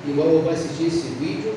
igual vai assistir esse vídeo,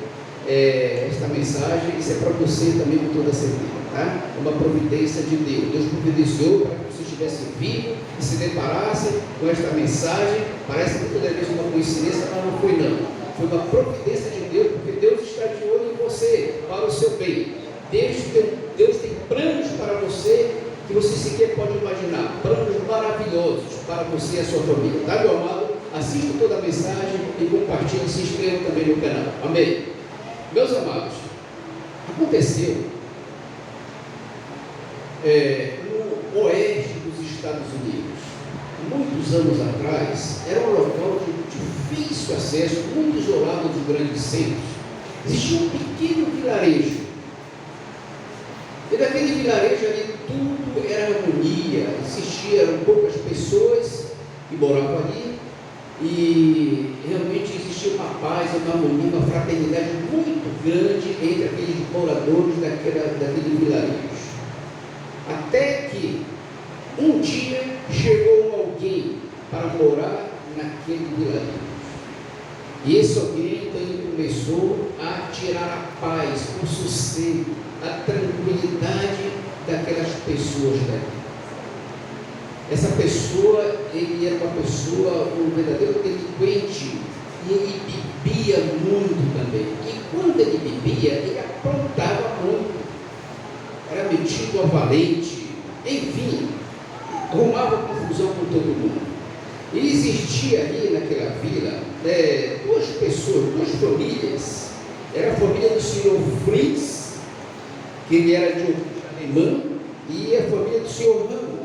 esta mensagem, isso é para você também com toda certeza, tá? Uma providência de Deus. Deus providenciou para que você estivesse vivo e se deparasse com esta mensagem. Parece que toda vez uma coincidência, mas não foi não. Foi uma providência de Deus, porque Deus está de olho em você, para o seu bem. Deus tem planos para você que você sequer pode imaginar, planos maravilhosos para você e a sua família, tá, meu amado? Assista toda a mensagem e compartilhe e se inscreva também no canal, amém? Meus amados, aconteceu no oeste dos Estados Unidos, muitos anos atrás, era um local de difícil acesso, muito isolado dos grandes centros. Existia um pequeno vilarejo, e naquele vilarejo ali tudo era harmonia, existiam poucas pessoas que moravam ali, e realmente existia uma paz, uma harmonia, uma fraternidade muito grande entre aqueles moradores daquele vilarejo. Até que um dia chegou alguém para morar naquele vilarejo. E esse alguém então começou a tirar a paz, o sossego, a tranquilidade daquelas pessoas dali. Essa pessoa, ele era uma pessoa, um verdadeiro delinquente, e ele bebia muito também. E quando ele bebia, ele aprontava muito, era metido a valente, enfim, arrumava confusão com todo mundo. E existia ali naquela vila duas pessoas, duas famílias. Era a família do senhor Fritz, que ele era de origem alemã, e a família do senhor Ramos.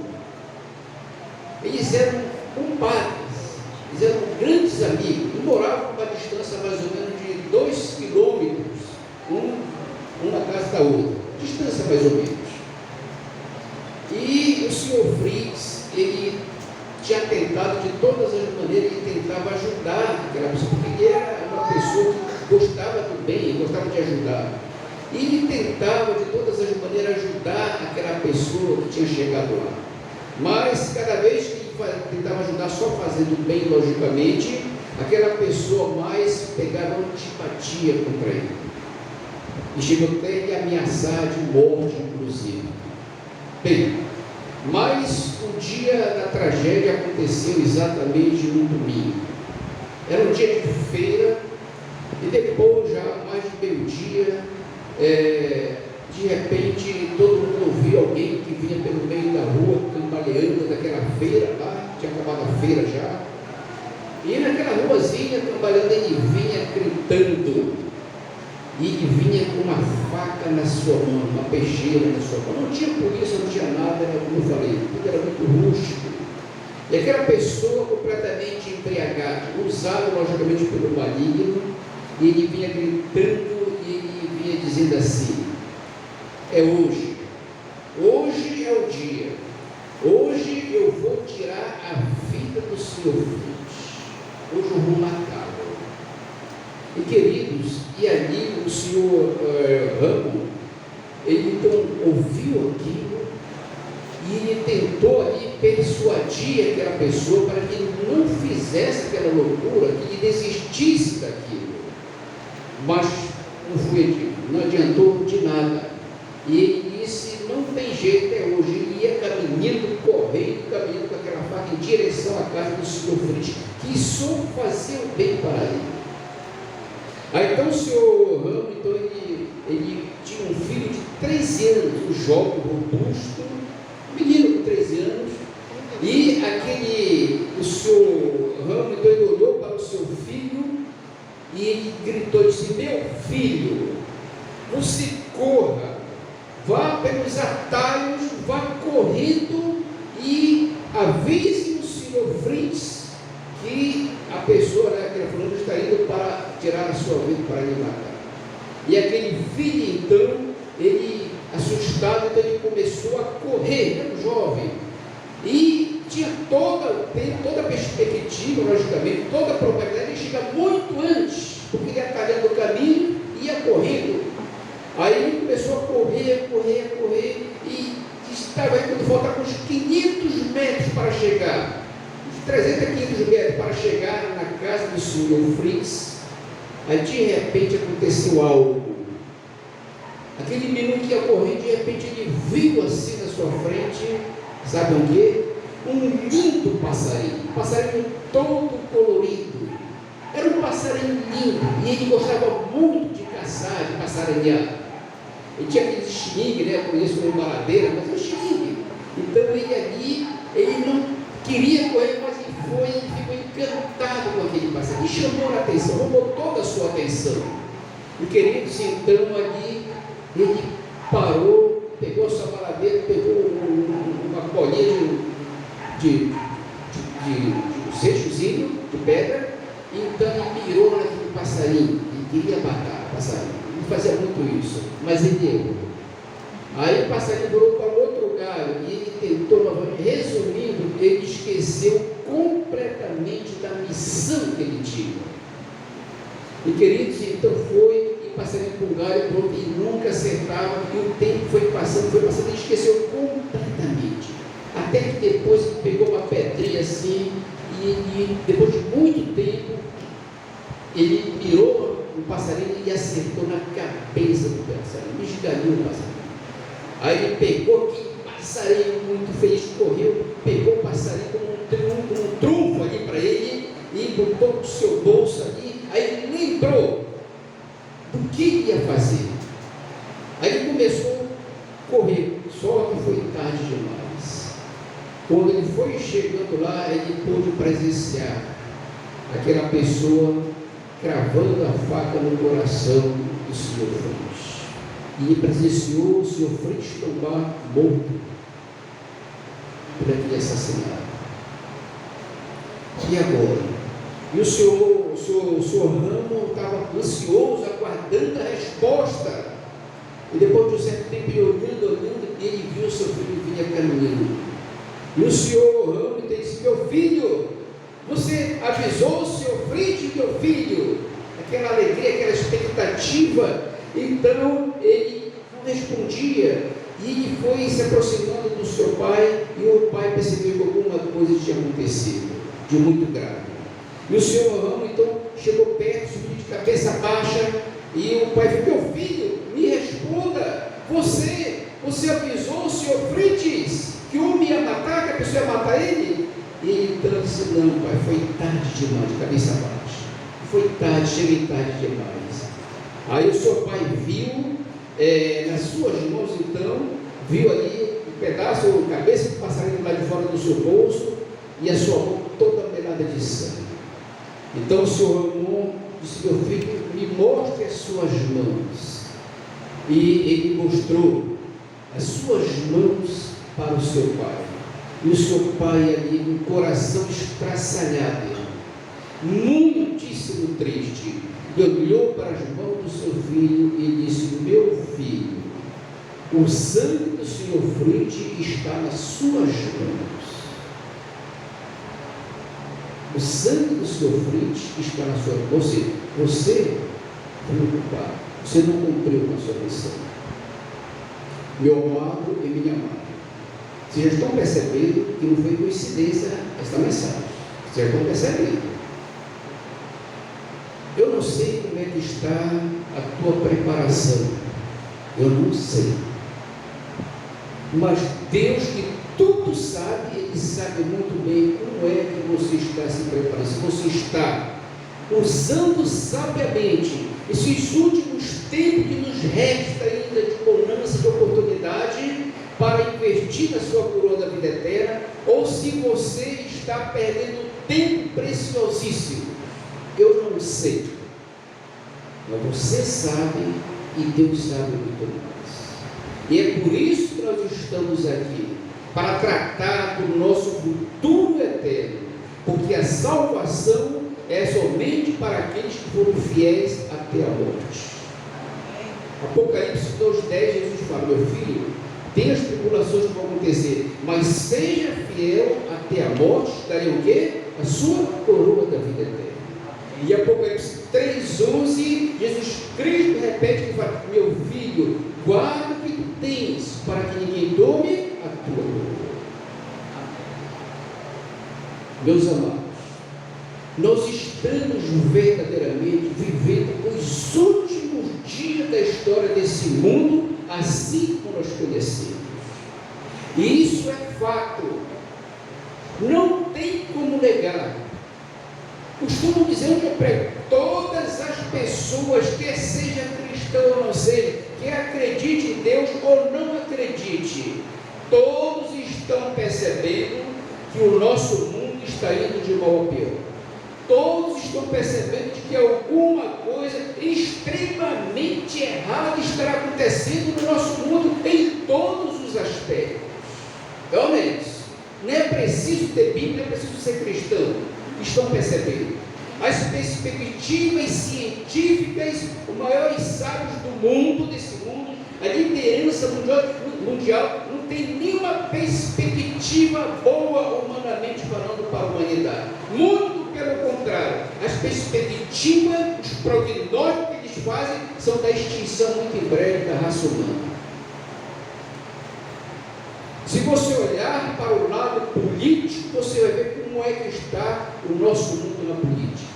Eles eram compadres, eles eram grandes amigos, e moravam a uma distância mais ou menos de 2 quilômetros, uma casa da outra, distância mais ou menos. E o senhor Fritz, ele tinha tentado de todas as maneiras, ele tentava ajudar aquela pessoa, porque ele era uma pessoa que gostava do bem, gostava de ajudar. E ele tentava de todas as maneiras ajudar aquela pessoa que tinha chegado lá. Mas cada vez que ele tentava ajudar só fazendo bem, logicamente, aquela pessoa mais pegava antipatia contra ele. E chegou até ele ameaçar de morte, inclusive. Bem, mas o dia da tragédia aconteceu exatamente no domingo. Era um dia de feira, e depois, já mais de meio-dia, de repente todo mundo ouviu alguém que vinha pelo meio da rua, cambaleando daquela feira lá, tinha acabado a feira já, e naquela ruazinha cambaleando ele vinha gritando, e vinha com uma faca na sua mão, uma peixeira na sua mão. Não tinha polícia, não tinha nada, era como eu falei, tudo era muito rústico. E aquela pessoa completamente embriagada, usada logicamente pelo maligno, e ele vinha gritando e ele vinha dizendo assim: é hoje, hoje é o dia, hoje eu vou tirar a vida do senhor Fritz, hoje eu vou matá-lo. E queridos, e ali o senhor Ramos, ele então ouviu aquilo, e ele tentou ali persuadir aquela pessoa para que ele não fizesse aquela loucura, que ele desistisse daquilo. Mas não adiantou de nada. E ele disse: não tem jeito, é hoje. Ele ia caminhando, correndo, caminhando com aquela faca em direção à casa do senhor Fritz, que só fazia o bem para ele. Aí então o senhor Ramos, então, ele tinha um filho de 13 anos, um jovem, robusto, um menino com 13 anos, e o senhor Ramos, então, ele olhou para o seu filho e ele gritou e disse: meu filho, você corra, vá pelos atalhos, vá correndo e avise o senhor Fritz que a pessoa, aquela fulana, está indo para tirar a sua vida, para lhe matar. E aquele filho, então, ele, assustado, então ele começou a correr, era um jovem, e tinha toda a perspectiva, logicamente, toda a probabilidade de chegar muito antes, porque ele ia atalhando o caminho e ia correndo. Aí ele começou a correr, e estava aí quando faltava uns 500 metros para chegar, uns 300 a 500 metros para chegar na casa do senhor Fritz. Aí de repente aconteceu algo. Aquele menino que ia correndo, de repente ele viu assim na sua frente, sabe o quê? Um lindo passarinho, um passarinho todo colorido. Era um passarinho lindo, e ele gostava muito de caçar, de passarinhar. Ele tinha aquele xilingue, né? Eu conheço como baladeira, mas é um xilingue. Então ele ali, ele não queria correr, mas ele foi e ficou encantado com aquele passarinho, e chamou a atenção, roubou toda a sua atenção. E queridos, então ali, ele parou, pegou a sua baladeira, pegou uma bolinha de seixozinho de pedra, e então ele mirou naquele passarinho, e queria matar o passarinho. Ele fazia muito isso, mas ele errou. Aí o passarinho voou para outro lugar, e ele tentou novamente. Resumindo, ele esqueceu completamente da missão que ele tinha. E queridos, então foi, e passarinho para um galho, pronto, e nunca acertava, e o tempo foi passando, ele esqueceu completamente. Até que depois ele pegou uma pedrinha assim, e depois de muito tempo, ele mirou o passarinho e acertou na cabeça do passarinho, esgalhou o passarinho. Aí ele pegou aquele passarinho muito feliz, correu, pegou o passarinho como um trunfo ali para ele, e botou no seu bolso ali. Aí ele lembrou do que ele ia fazer. Aí ele começou a correr, só que foi tarde demais. Quando ele foi chegando lá, ele pôde presenciar aquela pessoa cravando a faca no coração do Sr. Freitas. E ele presenciou o Sr. Freitas tombar morto por aquele assassinato. E agora? E o senhor Ramo estava ansioso, aguardando a resposta. E depois de um certo tempo, ele olhando, ele viu o seu filho vinha caminhando. E o senhor Ramo disse: meu filho, você avisou o senhor Freitas, meu filho? Aquela alegria, aquela expectativa. Então ele não respondia. E ele foi se aproximando do seu pai, e o pai percebeu que alguma coisa tinha acontecido, de muito grave. E o senhor Ramo então chegou perto, subiu de cabeça baixa, e o pai falou: meu filho, me responda, você avisou o senhor Freitas que o homem ia matar, que a pessoa ia matar ele? E ele então disse: não, pai, foi tarde demais, de cabeça baixa, foi tarde, cheguei tarde demais. Aí o seu pai viu, nas suas mãos então, viu ali um pedaço, a cabeça do passarinho lá de fora do seu bolso, e a sua mão toda melada de sangue. Então o senhor Ramon disse: meu filho, me mostre as suas mãos. E ele mostrou as suas mãos para o seu pai. E o seu pai ali, com o coração estraçalhado, muitíssimo triste, olhou para as mãos do seu filho e disse: meu filho, o sangue do senhor Freitas está nas suas mãos. O sangue do senhor Freitas está na sua mão. Ou seja, você foi o culpado, você não cumpriu com a sua missão. Meu amado e minha amada, vocês já estão percebendo que não foi coincidência esta mensagem. Vocês já estão percebendo. Eu não sei como é que está a tua preparação, eu não sei, mas Deus, que tudo sabe, Ele sabe muito bem como é que você está se preparando. Se você está usando sabiamente esses últimos tempos que nos resta ainda de bonança, de oportunidade, para investir na sua coroa da vida eterna, ou se você está perdendo tempo preciosíssimo. Eu não sei, mas você sabe, e Deus sabe muito mais. E é por isso que nós estamos aqui, para tratar do nosso futuro eterno, porque a salvação é somente para aqueles que foram fiéis até a morte. Apocalipse 2:10, Jesus fala: meu filho, tem as tribulações que vão acontecer, mas seja fiel até a morte, darei o quê? A sua coroa da vida eterna. E Apocalipse 3:11, Jesus Cristo repete e fala: meu filho, guarda o que tu tens, para que ninguém tome a tua coroa. Meus amados, nós estamos verdadeiramente vivendo assim como nós conhecemos. E isso é fato. Não tem como negar. Costumo dizer onde eu prego, todas as pessoas, quer seja cristão ou não seja, quer acredite em Deus ou não acredite, todos estão percebendo que o nosso mundo está indo de mal a pior. Todos estão percebendo que alguma coisa extremamente errada estará acontecendo no nosso mundo em todos os aspectos. Realmente, não é preciso ter Bíblia, não é preciso ser cristão. Estão percebendo. As perspectivas científicas, os maiores sábios do mundo, desse mundo, a liderança mundial não tem nenhuma perspectiva boa, humanamente falando, para a humanidade. Muito pelo contrário, as perspectivas, os prognósticos que eles fazem são da extinção muito em breve da raça humana. Se você olhar para o lado político, você vai ver como é que está o nosso mundo na política.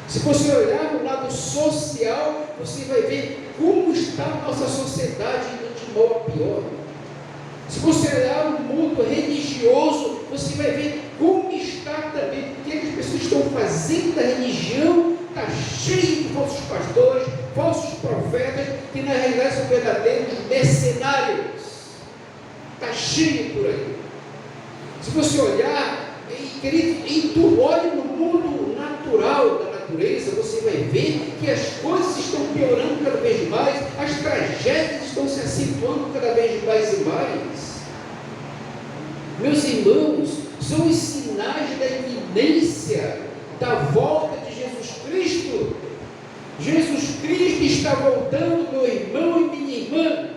Se você olhar para o lado social, você vai ver como está a nossa sociedade indo de mal a pior. Se você olhar o mundo religioso, você vai ver como está também, o que as pessoas estão fazendo da religião. Está cheio de falsos pastores, falsos profetas, que na realidade são verdadeiros mercenários. Está cheio por aí. Se você olhar, querido, e tu olha no mundo natural da natureza, você vai ver que as coisas estão piorando cada vez mais, as tragédias estão se acentuando cada vez mais e mais. Meus irmãos, são os sinais da iminência da volta de Jesus Cristo. Jesus Cristo está voltando, meu irmão e minha irmã.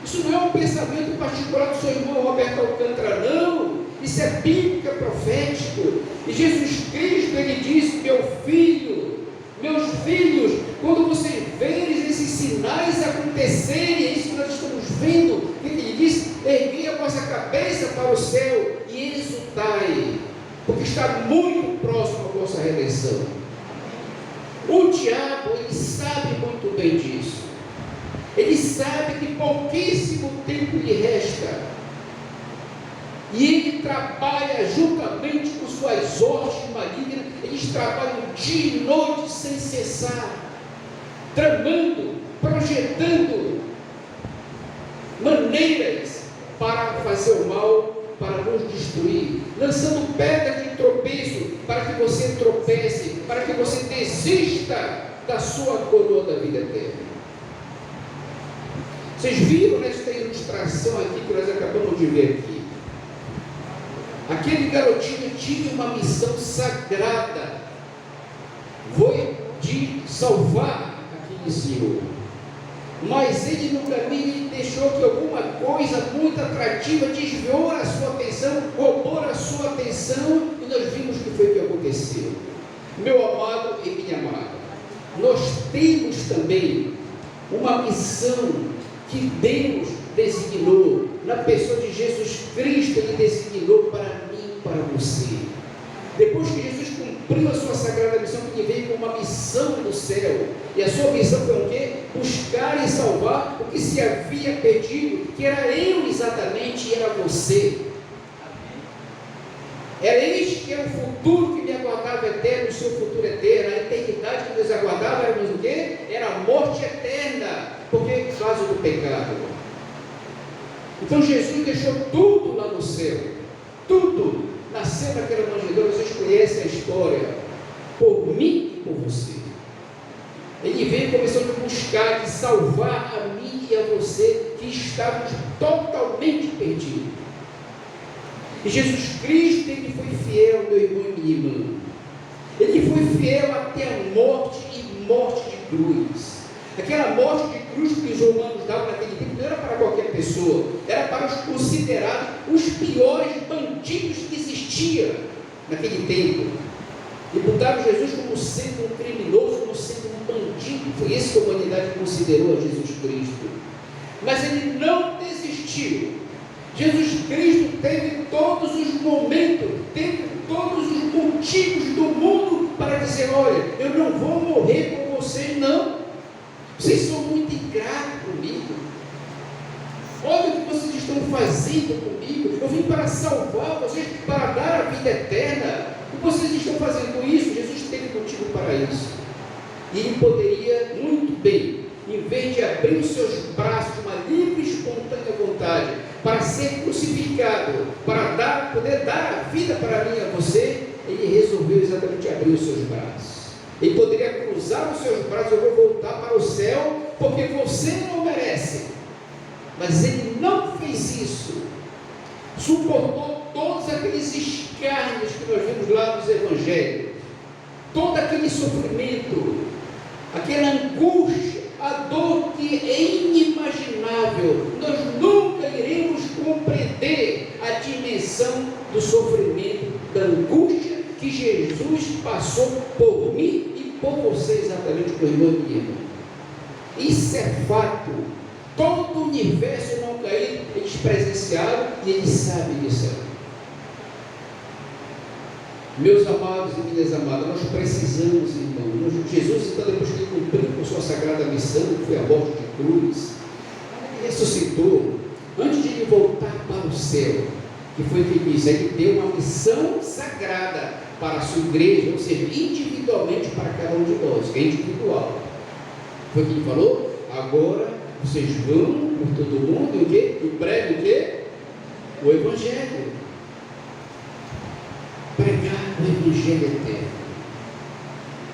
Isso não é um pensamento particular do seu irmão Roberto Alcântara, não. Isso é bíblico, é profético. E Jesus Cristo, ele disse: meu filho, meus filhos, quando vocês verem esses sinais acontecerem, é isso que nós estamos vendo. O que ele disse? Erguei a vossa cabeça para o céu e exultai, porque está muito próximo a vossa redenção. O diabo, ele sabe muito bem disso. Ele sabe que pouquíssimo tempo lhe resta. E ele trabalha juntamente com suas hostes malignas. Eles trabalham dia e noite sem cessar, tramando, projetando maneiras para fazer o mal, para nos destruir, lançando pedras de tropeço para que você tropece, para que você desista da sua coroa da vida eterna. Vocês viram nesta ilustração aqui que nós acabamos de ver aqui? Aquele garotinho tinha uma missão sagrada, foi de salvar aquele senhor. Mas ele no caminho deixou que alguma coisa muito atrativa desviou a sua atenção, roubou a sua atenção, e nós vimos o que foi que aconteceu. Meu amado e minha amada, nós temos também uma missão que Deus designou, na pessoa de Jesus Cristo, Ele designou para mim e para você. Depois que Jesus cumpriu a sua sagrada missão, Ele veio com uma missão do céu, e a sua missão foi o quê? Buscar e salvar o que se havia perdido, que era eu exatamente, e era você. Era este que era o futuro que me aguardava eterno, o seu futuro eterno, a eternidade que nos aguardava era o quê? Era a morte eterna, porque por causa do pecado. Então Jesus deixou tudo lá no céu, tudo, nasceu naquela manjedoura. Vocês conhecem a história, por mim e por você. Ele veio começando a buscar e salvar a mim e a você, que estávamos totalmente perdidos. E Jesus Cristo, Ele foi fiel, meu irmão e minha irmã. Ele foi fiel até a morte, e morte de cruz. Aquela morte de cruz que os romanos davam naquele tempo não era para qualquer pessoa, era para os considerados os piores bandidos que existiam naquele tempo. E botaram Jesus como sendo um criminoso, como sendo um bandido. Foi isso que a humanidade considerou a Jesus Cristo. Mas Ele não desistiu. Jesus Cristo teve todos os momentos, teve todos os motivos do mundo para dizer: olha, eu não vou morrer por vocês, não. Vocês são muito ingrato comigo? Olha o que vocês estão fazendo comigo. Eu vim para salvar vocês, para dar a vida eterna. E vocês estão fazendo isso. Jesus teve motivo para isso. E ele poderia muito bem, em vez de abrir os seus braços de uma livre e espontânea vontade para ser crucificado, para poder dar a vida para mim e a você, ele resolveu exatamente abrir os seus braços. Ele poderia cruzar os seus braços: eu vou voltar para o céu porque você não merece. Mas ele não fez isso. Suportou todos aqueles escárnios que nós vimos lá nos evangelhos, todo aquele sofrimento, aquela angústia, a dor que é inimaginável. Nós nunca iremos compreender a dimensão do sofrimento, da angústia que Jesus passou por mim e por você, exatamente, por irmão e minha irmã. Isso é fato. Todo o universo não caído, eles presenciaram e eles sabem disso. Meus amados e minhas amadas, nós precisamos, irmãos. Jesus, então, depois que ele cumpriu com sua sagrada missão, que foi a morte de cruz, ele ressuscitou. Antes de ele voltar para o céu, que foi o que ele disse, ele deu uma missão sagrada para a sua igreja, ou seja, individualmente para cada um de nós, que é individual. Foi o que ele falou: agora vocês vão por todo mundo e o quê? E pregam o quê? O Evangelho. Pregar o Evangelho eterno.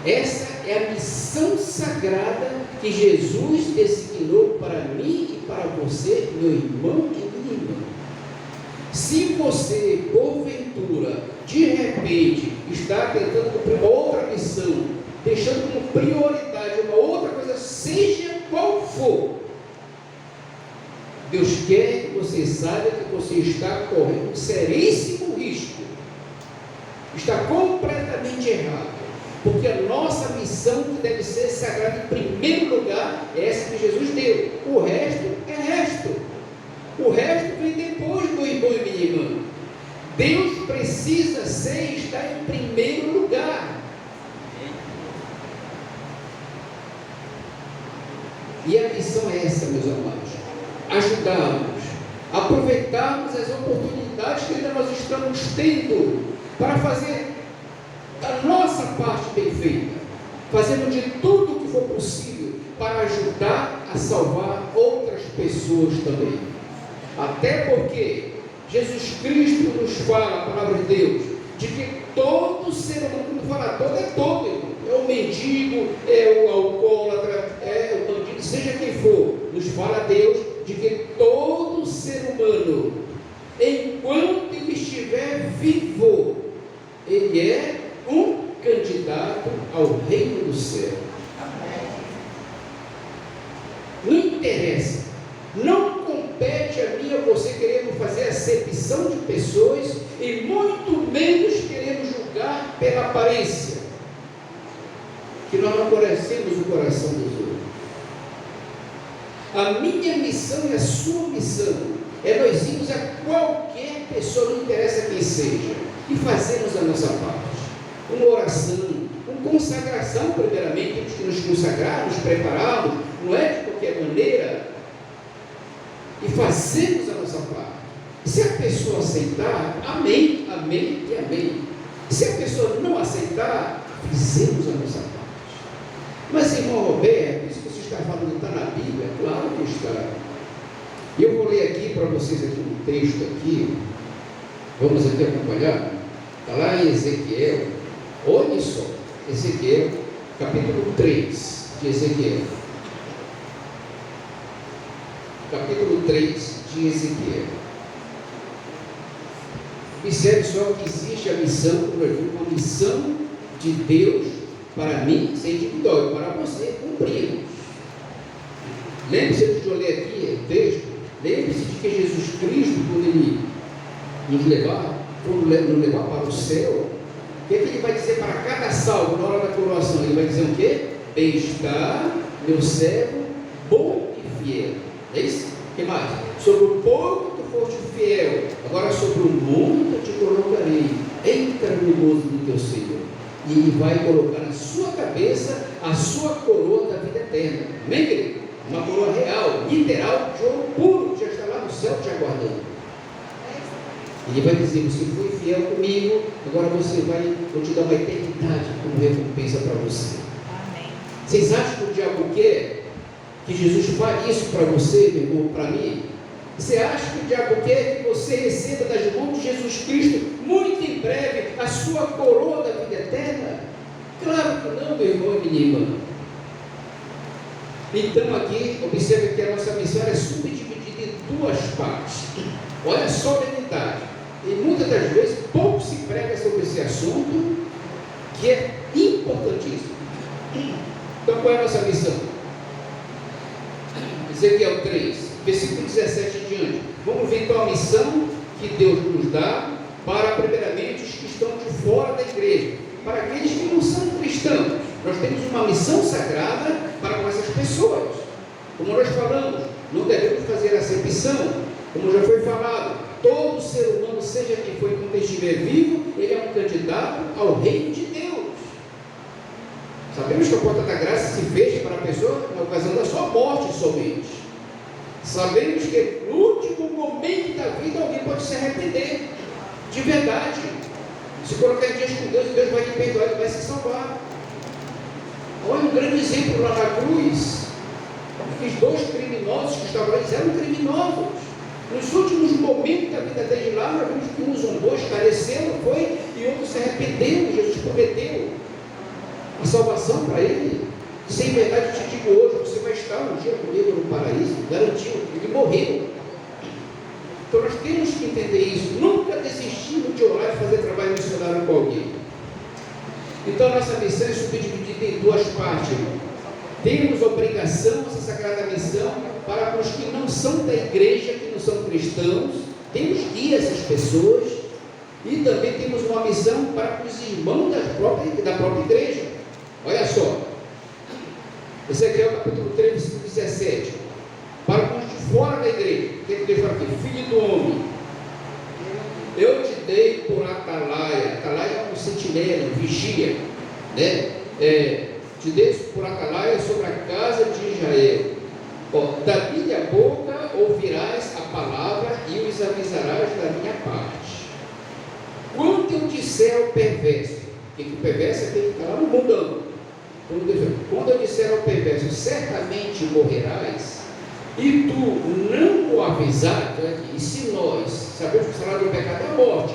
Essa é a missão sagrada que Jesus designou para mim e para você, meu irmão e minha irmã. Se você, porventura, de repente, está tentando cumprir uma outra missão, deixando como prioridade uma outra coisa, seja qual for, Deus quer que você saiba que você está correndo um seríssimo risco. Está completamente errado. Porque a nossa missão, que deve ser sagrada em primeiro lugar, é essa que Jesus deu. O resto é resto. O resto vem depois, meu irmão e minha irmã. Deus precisa estar em primeiro lugar. E a missão é essa, meus amados: ajudarmos, aproveitarmos as oportunidades que ainda nós estamos tendo para fazer a nossa parte bem feita, fazendo de tudo o que for possível para ajudar a salvar outras pessoas também. Até porque Jesus Cristo nos fala, a palavra de Deus, de que todo ser humano, quando fala todo, é todo, irmão. É o mendigo, é o alcoólatra, é o bandido, seja quem for, nos fala Deus de que todo ser humano, enquanto ele estiver vivo, ele é um candidato ao reino do céu. Não interessa, não compete a mim ou você queremos fazer acepção de pessoas e muito menos queremos julgar pela aparência, que nós não conhecemos o coração dos outros. A minha missão e a sua missão é nós irmos a qualquer pessoa, não interessa quem seja, e fazermos a nossa parte. Uma oração, uma consagração, primeiramente, temos que nos consagrar, nos prepararmos, não é de qualquer maneira, e fazermos a nossa parte. Se a pessoa aceitar, amém, amém e amém. Se a pessoa não aceitar, fizemos a nossa parte. Mas, irmão Roberto, isso que você está falando está na Bíblia? Claro que está. E eu vou ler aqui para vocês aqui um texto aqui. Vamos aqui acompanhar. Está lá em Ezequiel. Olha só, Ezequiel, capítulo 3 de Ezequiel. Capítulo 3 de Ezequiel. Observe só que existe a missão, uma missão de Deus para mim, ser individual, e para você cumprir. Lembre-se de eu ler aqui o texto. Lembre-se de que Jesus Cristo, quando ele nos levar para o céu, o que ele vai dizer para cada salvo na hora da coroação? Ele vai dizer o quê? Bem-estar, meu servo, bom e fiel. É isso? O que mais? Sobre o pouco tu foste fiel, agora sobre o muito eu te colocarei. Entra no gozo do teu Senhor. E ele vai colocar na sua cabeça a sua coroa da vida eterna. Amém, querido? uma coroa real, literal, de ouro puro, que já está lá no céu te aguardando. Ele vai dizer: você foi fiel comigo, agora vou te dar uma eternidade como recompensa para você. Amém. Vocês acham que o diabo quer que Jesus fale isso para você, meu irmão, para mim? Você acha que o diabo quer que você receba das mãos de Jesus Cristo, muito em breve, a sua coroa da vida eterna? Claro que não, meu irmão e minha irmã. Então aqui, observe que a nossa missão é subdividida em duas partes. Olha só a verdade. E muitas das vezes pouco se prega sobre esse assunto, que é importantíssimo. Então qual é a nossa missão? Ezequiel 3, versículo 17 em diante. Vamos ver então a missão que Deus nos dá para, primeiramente, os que estão de fora da igreja, para aqueles que não são cristãos. Nós temos uma missão sagrada para com essas pessoas. Como nós falamos, não devemos fazer acepção. Como já foi falado, todo ser humano, seja quem for, quando estiver vivo, ele é um candidato ao reino de Deus. Sabemos que a porta da graça se fecha para a pessoa na ocasião da sua morte somente. Sabemos que no último momento da vida alguém pode se arrepender, de verdade. Se colocar em dias com Deus, Deus vai lhe perdoar, Ele vai se salvar. Olha um grande exemplo lá na cruz. Aqueles dois criminosos que estavam lá, eles eram criminosos. Nos últimos momentos da vida dele lá, nós vimos que um zombou, esclareceu, foi, e outro se arrependeu. Jesus prometeu a salvação para ele. Sem verdade, eu te digo hoje, você vai estar um dia comigo no paraíso, garantiu, ele morreu. Então nós temos que entender isso, nunca desistimos de orar e fazer trabalho missionário com alguém. Então a nossa missão é subdividida em duas partes, irmão. Temos obrigação, essa sagrada missão, para os que não são da igreja, que não são cristãos, temos que guiar essas pessoas, e também temos uma missão para os irmãos da própria igreja. Olha só, Ezequiel capítulo 3, versículo 17, para os de fora da igreja, o que Deus fala aqui? Filho do homem, eu te dei por atalaia é um sentinela, um vigia, né? Te dei por atalaia sobre a casa de Israel. Da minha boca ouvirás a palavra e os avisarás da minha parte. Quando eu disser ao perverso, que o perverso é aquele que está lá no mundão. Quando eu disser ao perverso, certamente morrerás, e tu não o avisares, e se nós sabemos que o salário do pecado é a morte,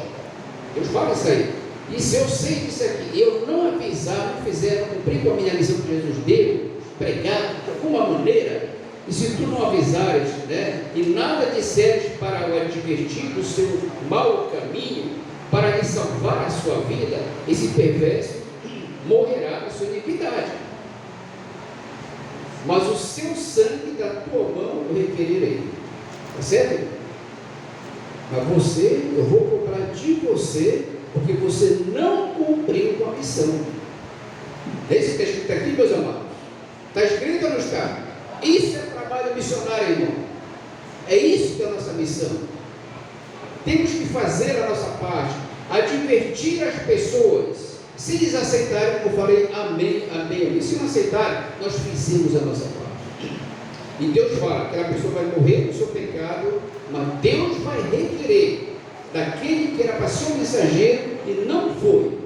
Deus fala isso aí. E se eu sei disso aqui, eu não avisar, não fizer, não cumprir com a minha missão que Jesus deu, pregar de alguma maneira, e se tu não avisares, e nada disseres para o advertir do seu mau caminho, para lhe salvar a sua vida, esse perverso morrerá na sua iniquidade. Mas o seu sangue da tua mão eu requererei. Está certo? Mas eu vou cobrar de você, porque você não cumpriu com a missão. Esse está escrito aqui, meus amados. Está escrito ou não está? Isso é trabalho missionário, irmão. É isso que é a nossa missão. Temos que fazer a nossa parte, advertir as pessoas. Se eles aceitarem, como eu falei, amém, amém, amém. Se não aceitarem, nós fizemos a nossa parte. E Deus fala que aquela pessoa vai morrer no seu pecado, mas Deus vai requerer daquele que era para ser um mensageiro e não foi.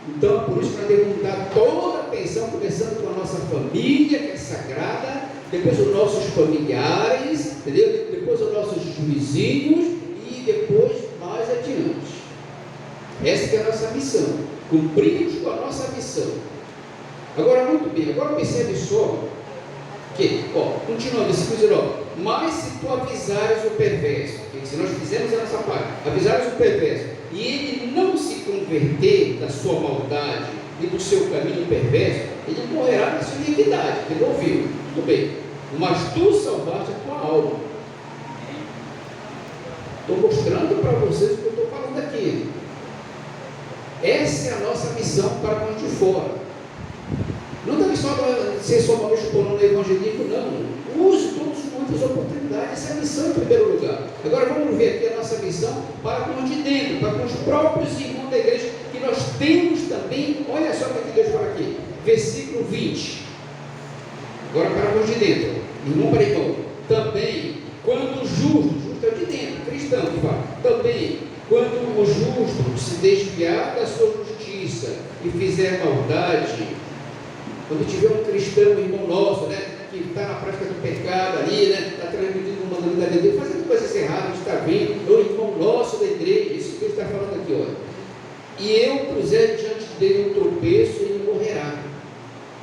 Então, por isso, nós devemos dar toda a atenção, começando com a nossa família, que é sagrada, depois os nossos familiares, entendeu? Depois os nossos vizinhos e depois mais adiante. Essa que é a nossa missão. Cumprimos com a nossa missão. Agora, muito bem, agora percebe só que, continuando, versículo 19, mas se tu avisares o perverso, que se nós fizermos a nossa parte, avisares o perverso, e ele não se converter da sua maldade e do seu caminho perverso, ele morrerá na sua iniquidade. Ele ouviu, tudo bem, mas tu salvaste a tua alma. Estou mostrando para vocês o que eu estou falando aqui. Essa é a nossa missão para os de fora. Não deve só ser só uma vez por ano no evangelismo, não. Use todos os momentos, as oportunidades. Essa é a missão em primeiro lugar. Agora vamos ver aqui a nossa missão para com os de dentro, para com os próprios irmãos da igreja, que nós temos também. Olha só o que Deus fala aqui, versículo 20. Agora para com os de dentro. irmão para irmão, também, quando o justo é de dentro, cristão que fala, também, quando o justo se desviar da sua justiça e fizer maldade, quando tiver um cristão, um irmão nosso, né, que está na prática do pecado ali, né, está transmitindo uma mandamento de Deus, fazendo coisas erradas, está vendo, é um irmão nosso da igreja, isso que Deus está falando aqui, olha. E eu puser diante dele um tropeço, ele morrerá.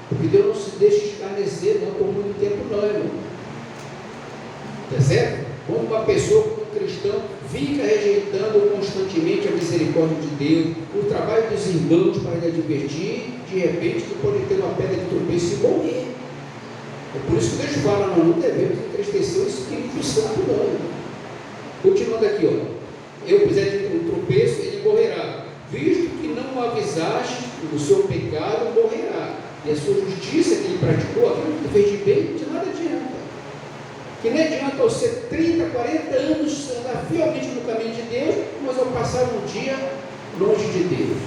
Porque Deus não se deixa escarnecer, não, por muito tempo não, irmão. Está certo? Quando uma pessoa, como um cristão, fica rejeitando constantemente a misericórdia de Deus, o trabalho dos irmãos para lhe advertir, de repente ele pode ter uma pedra de tropeço e morrer. É por isso que Deus fala, nós não devemos entristecer o Espírito Santo, não, irmão. Continuando aqui, ó. Eu puser um tropeço, ele morrerá. Visto que não o avisaste do seu pecado, morrerá. E a sua justiça que ele praticou, aquilo que fez de bem, de nada adianta. Que não adianta eu ser 30, 40 anos andar fielmente no caminho de Deus, mas eu passar um dia longe de Deus.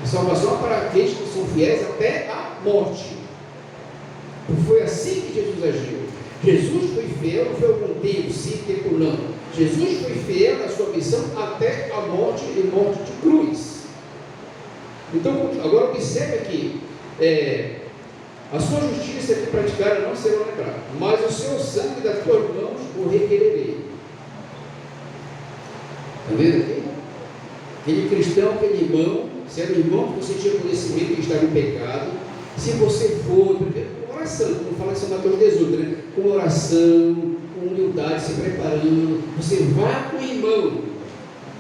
A salvação é para aqueles que são fiéis até a morte. Foi assim que Jesus agiu. Jesus foi fiel, não foi algum tempo, sim, tempo não. Jesus foi fiel na sua missão até a morte e morte de cruz. Então, agora observe aqui, a sua justiça que praticaram não serão lembrados, mas o seu sangue das tuas mãos o requererei. Está vendo aqui? Aquele cristão, aquele irmão, se era o irmão que você tinha conhecimento que estava em pecado, se você for, primeiro com oração, como fala em São Mateus 18, né? Com oração, com humildade, se preparando, você vá com o irmão,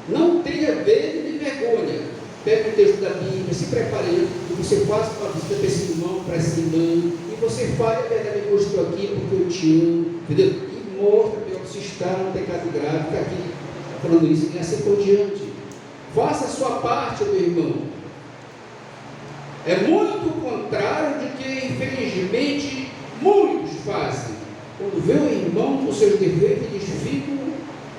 não tenha medo nem vergonha. Pega o texto da Bíblia, se prepare, você faz uma visita para esse irmão, para essa irmã, e você fala, a verdade, eu estou aqui porque eu te amo, entendeu? E mostra que se está no pecado grave, está aqui falando isso, e assim por diante. Faça a sua parte, meu irmão. É muito o contrário de que, infelizmente, muitos fazem. Quando vê o irmão com seus defeitos, eles ficam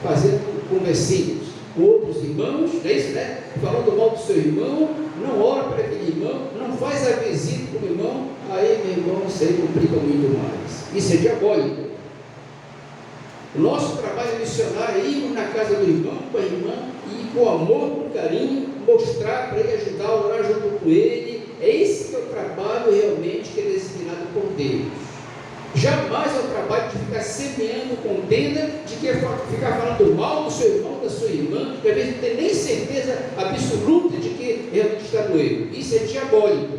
fazendo conversinhas com outros irmãos, não é isso, né? Falando mal do seu irmão, não ora para aquele irmão, não faz a visita com o irmão, aí, meu irmão, isso aí complica muito mais. Isso é diabólico. O nosso trabalho missionário é ir na casa do irmão, com a irmã, e com amor, com carinho, mostrar para ele, ajudar, orar junto com ele. É esse que é o trabalho realmente que é designado por Deus. Jamais é o trabalho de ficar semeando contenda, de ficar falando mal do seu irmão, da sua irmã, que às vezes não tem nem certeza absoluta de que realmente está no erro. Isso é diabólico.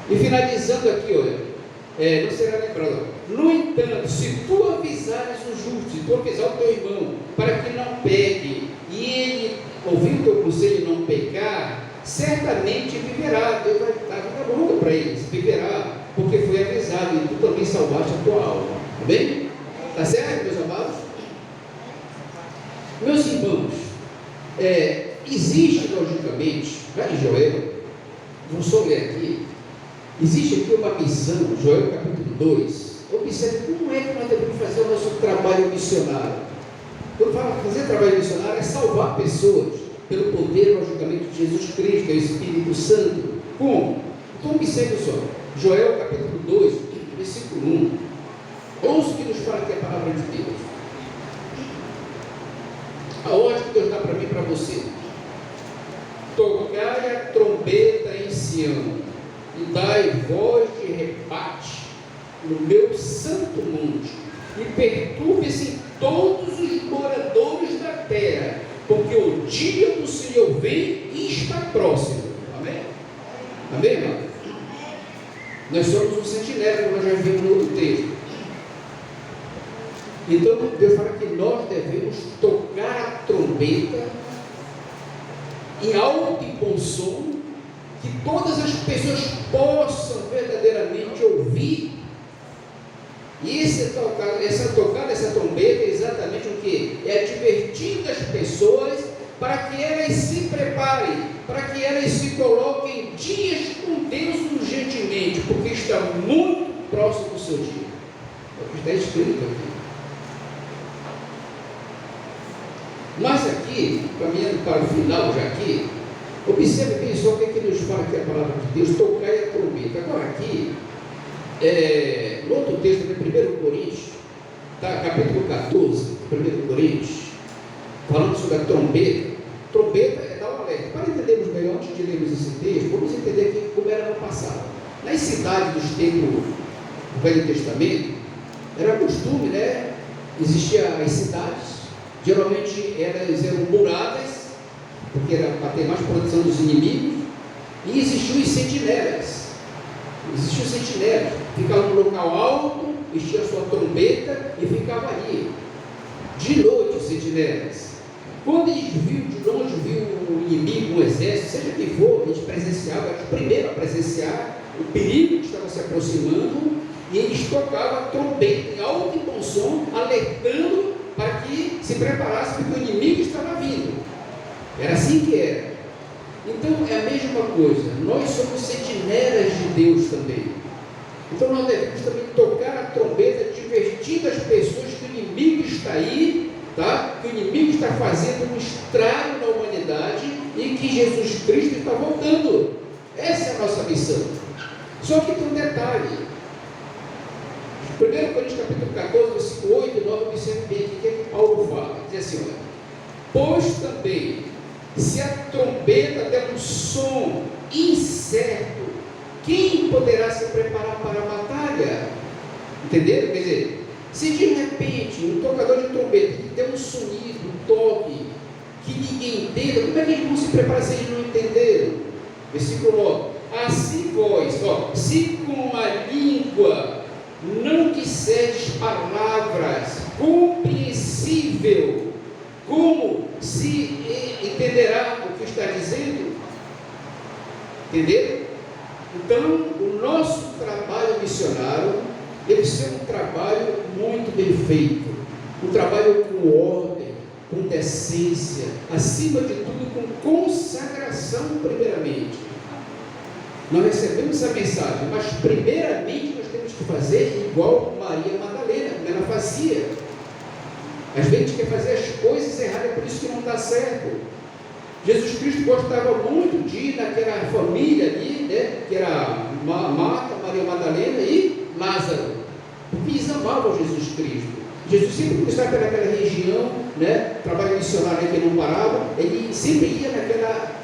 E finalizando aqui, olha, não será lembrado. No entanto, se tu avisares o justo, se tu avisar o teu irmão, para que não peque, e ele ouvir o teu conselho e não pecar, certamente viverá. Deus vai dar vida longa para ele, viverá, porque foi avisado, e tu também salvaste a tua alma. Tá bem? Está certo, meus amados? Meus irmãos, existe logicamente, lá em Joel, vou só ler aqui, existe aqui uma missão, Joel capítulo 2. Observe como é que nós devemos fazer o nosso trabalho missionário. Quando fala fazer trabalho missionário, é salvar pessoas pelo poder, logicamente, de Jesus Cristo, que é o Espírito Santo. Como? Então observe só, Joel capítulo 2, versículo 1. Ouça o que nos fala aqui a palavra de Deus. A ordem que Deus dá para mim e para você: tocai a trombeta em Sião, e dai voz de rebate no meu santo monte, e perturbe-se todos os moradores da terra, porque o dia do Senhor vem e está próximo. Amém? Amém, irmão? Nós somos um sentinela, como nós já vimos no outro texto. Então Deus fala que nós devemos tocar a trombeta em alto e bom som, que todas as pessoas possam verdadeiramente ouvir. E essa tocada, essa trombeta é exatamente o que? É advertindo as pessoas para que elas se preparem, para que elas se coloquem dias com Deus urgentemente, porque está muito próximo do seu dia. É o que está escrito aqui. Mas aqui, caminhando para o final já aqui, observe bem só o que nos fala aqui a palavra de Deus: tocai a trombeta. Agora aqui, no outro texto, em 1 Coríntios, tá, capítulo 14, 1 Coríntios, falando sobre a trombeta. Trombeta é dar um alerta. Para entendermos melhor, antes de lermos esse texto, vamos entender aqui como era no passado. Nas cidades dos tempos do Velho Testamento, era costume, né? Existiam as cidades, geralmente elas eram muradas, porque era para ter mais proteção dos inimigos, e existiam os sentinelas. Ficavam no local alto, vestia a sua trombeta e ficava ali. De noite, os sentinelas. Quando eles viam de longe, um inimigo, um exército, seja quem for, eles presenciavam, eram os primeiros a presenciar o perigo que estava se aproximando, e eles tocavam a trombeta em alto e bom som, alertando para que se preparasse, porque o inimigo estava vindo. Era assim que era. Então é a mesma coisa, nós somos sentinelas de Deus também. Então nós devemos também tocar a trombeta, advertindo as pessoas que o inimigo está aí, tá? Que o inimigo está fazendo um estrago na humanidade e que Jesus Cristo está voltando. Essa é a nossa missão. Só que tem um detalhe. 1 Coríntios capítulo 14, versículo 8 e 9, observe bem aqui o que Paulo fala. Diz assim, olha: pois também, se a trombeta der um som incerto, quem poderá se preparar para a batalha? Entenderam? Quer dizer, se de repente um tocador de trombeta que der um sonido, um toque, que ninguém entenda, como é que eles vão se preparar se eles não entenderam? Versículo 9: assim vós, se com a língua não disserdes palavras compreensível, como se entenderá o que está dizendo? Entenderam? Então, o nosso trabalho missionário deve ser um trabalho muito bem feito, um trabalho com ordem, com decência, acima de tudo com consagração primeiramente. Nós recebemos essa mensagem, mas primeiramente nós temos que fazer igual Maria Madalena, como ela fazia. Às vezes a gente quer fazer as coisas erradas, é por isso que não dá certo. Jesus Cristo gostava muito de ir naquela família ali, né, que era Marta, Maria Madalena e Lázaro, porque eles amavam Jesus Cristo. Jesus sempre que estava naquela região, né, trabalho missionário que não parava, ele sempre ia naquela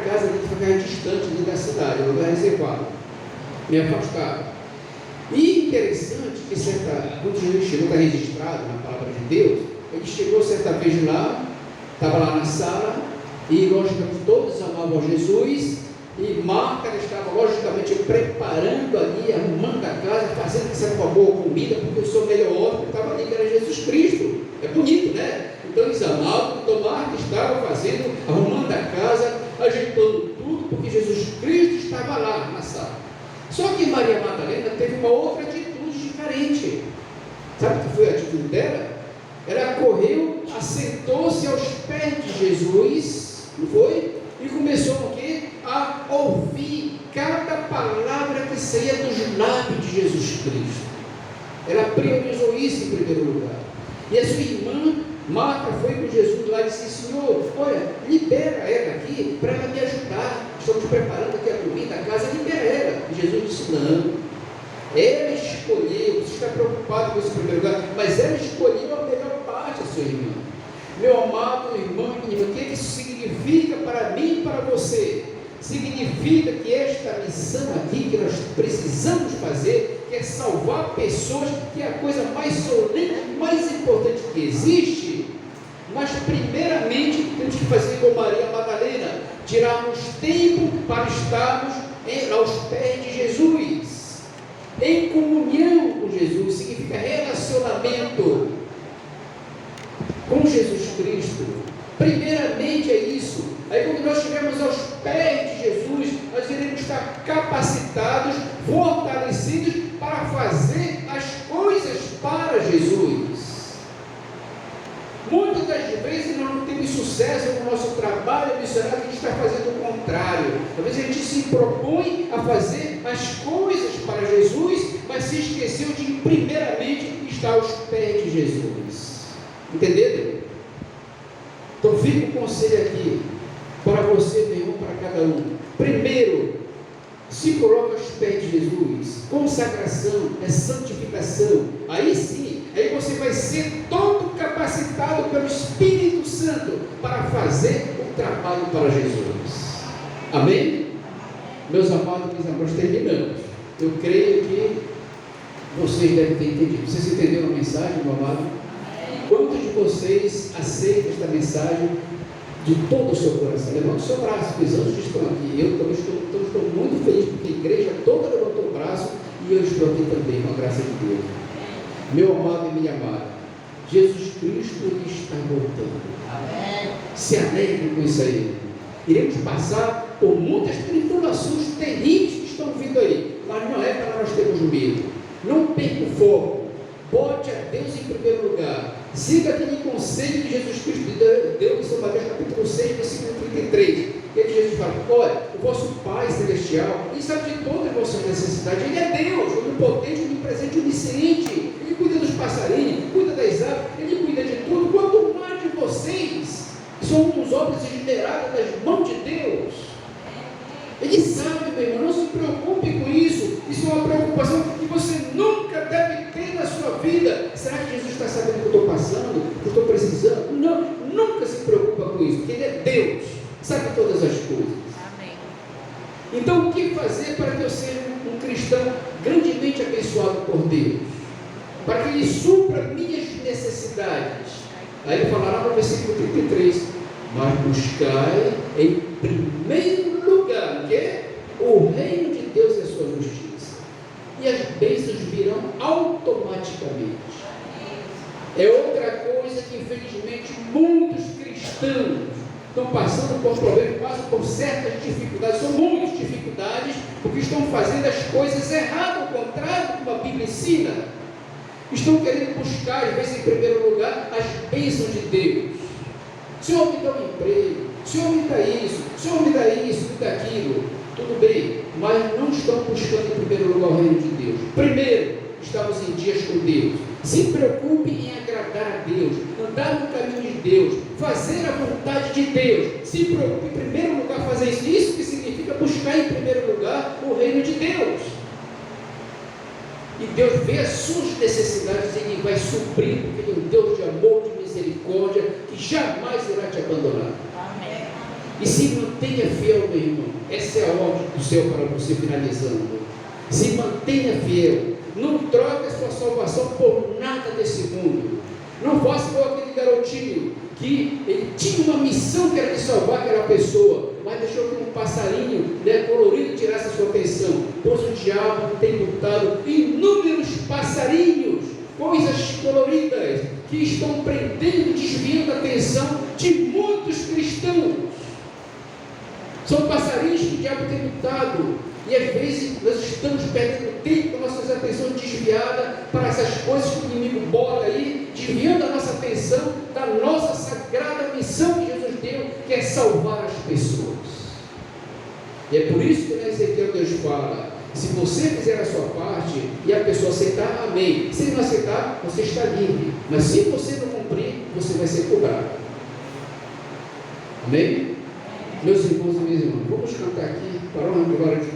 casa que ficava distante ali da cidade, um lugar reservado, meio afastado. E interessante que quando Jesus chegou, está registrado na palavra de Deus, ele chegou certa vez lá, estava lá na sala, e logicamente todos amavam Jesus, e Marta estava logicamente preparando ali, arrumando a casa, fazendo que seja uma boa comida, porque o seu melhor homem estava ali, que era Jesus Cristo. É bonito, né? Então eles amavam, então Marta estava fazendo, arrumando a casa, ajeitando tudo, porque Jesus Cristo estava lá na sala. Só que Maria Madalena teve uma outra atitude diferente. Sabe o que foi a atitude dela? Ela correu, assentou-se aos pés de Jesus, não foi? E começou o quê? A ouvir cada palavra que saía dos lábios de Jesus Cristo. Ela priorizou isso em primeiro lugar. E a sua irmã Marta foi com Jesus lá e disse: Senhor, olha, libera ela aqui para ela me ajudar. Estamos preparando aqui a comida, a casa, libera ela. E Jesus disse: não, ela escolheu. Você está preocupado com esse primeiro lugar, mas ela escolheu a melhor parte, a sua irmã. Meu amado irmão e irmã, o que isso significa para mim e para você? Significa que esta missão aqui que nós precisamos fazer, que é salvar pessoas, que é a coisa mais solene, mais importante que existe. Mas primeiramente temos que fazer como Maria Madalena, tirarmos tempo para estarmos aos pés de Jesus, em comunhão com Jesus. Significa relacionamento com Jesus Cristo. Primeiramente é isso. Aí quando nós estivermos aos pés de Jesus, nós iremos estar capacitados, fortalecidos para fazer as coisas para Jesus. Muitas das vezes nós não temos sucesso no nosso trabalho missionário, a gente está fazendo o contrário. Talvez a gente se propõe a fazer as coisas para Jesus, mas se esqueceu de primeiramente estar aos pés de Jesus. Entenderam? Então fica o conselho aqui para você, meu irmão, para cada um. Primeiro, se coloca aos pés de Jesus. Consagração é santificação. Aí sim, aí você vai ser todo capacitado pelo Espírito Santo para fazer o trabalho para Jesus. Amém? Meus amados, meus amores, terminamos. Eu creio que vocês devem ter entendido. Vocês entenderam a mensagem, meu amado? Quantos de vocês aceitam esta mensagem de todo o seu coração? Levanta o seu braço, porque os outros estão aqui. Eu também estou muito feliz, porque a igreja toda levantou o braço e eu estou aqui também, com a graça de Deus. Meu amado e minha amada, Jesus Cristo ele está voltando. Amém. Se alegre com isso aí. Iremos passar por muitas tribulações terríveis que estão vindo aí, mas não é para nós termos medo. Não perca o foco. Bote a Deus em primeiro lugar. Siga aquele conselho que Jesus Cristo deu em São Mateus capítulo 6, versículo 33. Que Jesus fala: olha, o vosso Pai Celestial, Ele sabe de todas as vossas necessidades. Ele é Deus, onipotente, onipresente, onisciente. Ele cuida dos passarinhos, cuida das aves, Ele cuida de tudo. Quanto mais de vocês, que são uns obras generadas das mãos de Deus. Ele sabe, meu irmão, não se preocupe com isso. Isso é uma preocupação que você nunca deve ter na sua vida. Será que Jesus está sabendo o que eu estou passando? Que eu estou precisando? Não, nunca se preocupa com isso, porque Ele é Deus, sabe todas as coisas. Amém. Então, o que fazer para que eu seja um cristão grandemente abençoado por Deus? Para que Ele supra minhas necessidades. Aí ele falará no versículo 33, mas buscai em primeiro lugar, que é o reino de Deus e a sua justiça, e as bênçãos virão automaticamente. É outra coisa que infelizmente muitos cristãos estão passando por problemas, passam por certas dificuldades, são muitas dificuldades, porque estão fazendo as coisas erradas, ao contrário do que a Bíblia ensina. Estão querendo buscar, às vezes, em primeiro lugar, as bênçãos de Deus. Senhor, me dá um emprego, Senhor, me dá isso, Senhor, me dá isso, me dá aquilo. Tudo bem, mas não estão buscando em primeiro lugar o reino de Deus. Primeiro, estamos em dias com Deus. Se preocupe em agradar a Deus, andar no caminho de Deus, fazer a vontade de Deus. Se preocupe em primeiro lugar fazer isso. Isso que significa buscar em primeiro lugar o reino de Deus. E Deus vê as suas necessidades e Ele vai suprir, porque Ele é um Deus de amor, de misericórdia, que jamais irá te abandonar. Amém. E se mantenha fiel, meu irmão. Essa é a ordem do céu para você, finalizando. Se mantenha fiel. Não troque a sua salvação por nada desse mundo. Não faça igual aquele garotinho que ele tinha uma missão que era de salvar aquela pessoa, mas deixou que um passarinho colorido tirasse a sua atenção. Pois o diabo tem botado inúmeros passarinhos, coisas coloridas, que estão prendendo, desviando a atenção de muitos cristãos. São passarinhos que o diabo tem botado. E às vezes nós estamos perdendo tempo, com nossas atenções desviadas para essas coisas que o inimigo bota aí, desviando a nossa atenção da nossa sagrada missão que Jesus deu, que é salvar as pessoas. E é por isso que na Ezequiel Deus fala: se você fizer a sua parte e a pessoa aceitar, amém. Se ele não aceitar, você está livre. Mas se você não cumprir, você vai ser cobrado. Amém? Meus irmãos e minhas irmãs, vamos cantar aqui para honra e glória de Deus.